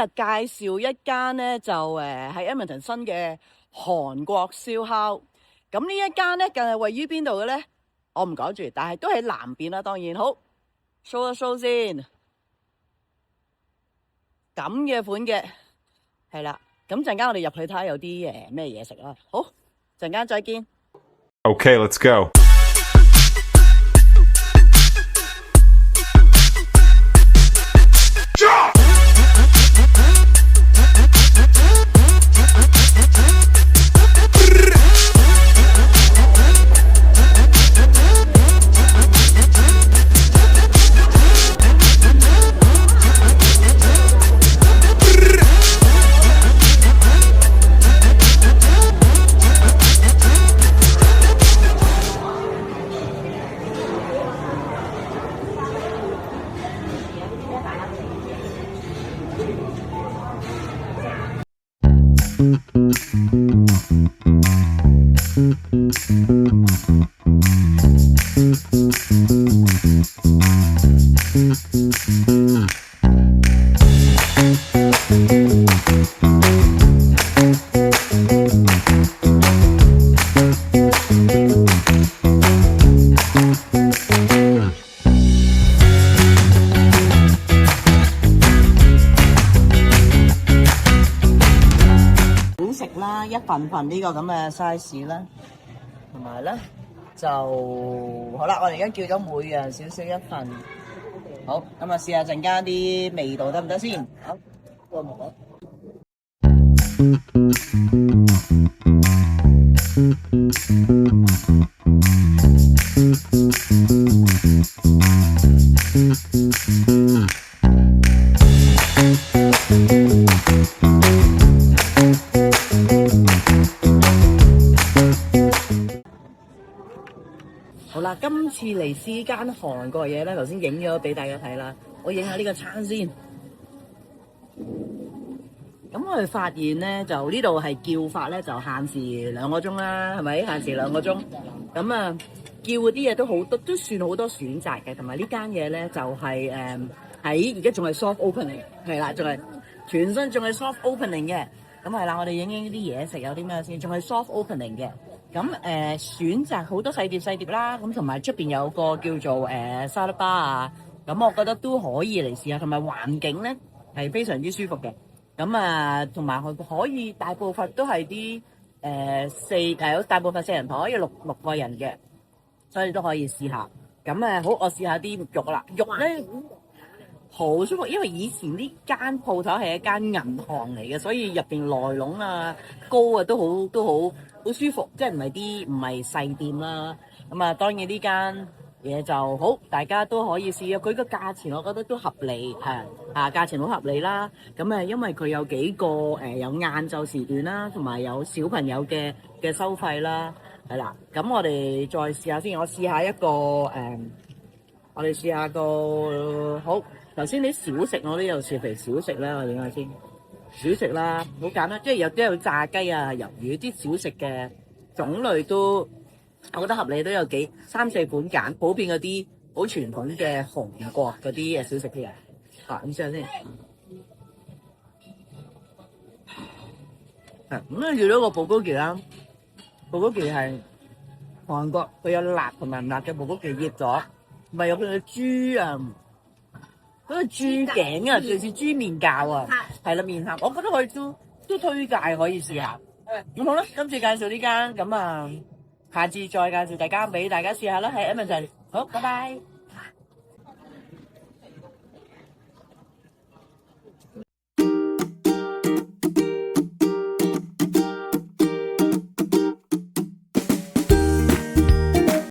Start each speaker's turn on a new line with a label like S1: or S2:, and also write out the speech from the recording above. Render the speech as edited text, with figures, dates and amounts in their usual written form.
S1: 日介紹一間咧就喺 Edmonton 新嘅韓國燒烤。咁呢一間咧，近係位於邊度嘅咧？我唔講住，但係都喺南邊啦。當然好 show 一 show 先，咁嘅款嘅係啦。咁陣間我哋入去睇下有啲咩嘢食啦。好，陣間再見。
S2: Okay, let's go.
S1: 一份份呢個咁嘅 size 啦，同埋咧就好啦。我哋而家叫咗每樣少少一份，好咁啊，試下陣間啲味道得唔得先？好，過目啊！好啦，今次嚟試間韓國嘢咧，頭先影咗俾大家睇啦。我影下呢個餐先。咁我哋發現咧，就呢度係叫法咧，就限時2個鐘啦，係咪？限時2個鐘。咁啊，叫嗰啲嘢都好多，都算好多選擇嘅。同埋呢間嘢咧，就係喺而家仲係 soft opening， 係啦，仲係全身仲係 soft opening 嘅。咁係啦，我哋影啲嘢食有啲咩先？仲係 soft opening 嘅。咁選擇好多細碟啦，咁同埋出邊有個叫做沙律吧啊，咁我覺得都可以嚟試下，同埋環境咧係非常之舒服嘅。咁啊，同埋可以大部分都係啲有大部分4人台可以六個人嘅，所以都可以試下。咁好，我試下啲肉啦，肉咧好舒服，因為以前呢間鋪頭係一間銀行嚟嘅，所以入邊內籠啊、高啊都好舒服，即係唔係細店啦。咁啊，當然呢間嘢就好，大家都可以試啊。佢個價錢我覺得都合理，價錢好合理啦。咁因為佢有幾個有晏晝時段啦，同埋有小朋友嘅收費啦，係啦。咁我哋再試下先，我試下一個我哋試下個好。頭先啲小食我都有試，譬如小食啦，我影下先。小食啦，好簡單，即係有炸雞啊、魷魚啲小食嘅種類都，我覺得合理，都有3-4款揀，普遍嗰啲好傳統嘅韓國嗰啲小食嘅。咁試下先。咁遇到個寶高橋啦，寶高橋係韓國，佢有辣同埋唔辣嘅寶高橋醃咗，唔係有佢嘅豬啊。嗰個豬頸啊，類似豬面餃啊，係啦，面餡，我覺得可以都推介可以試下。咁好啦，今次介紹呢間，咁下次再介紹俾大家試下啦，喺 Edmonton。好，拜拜。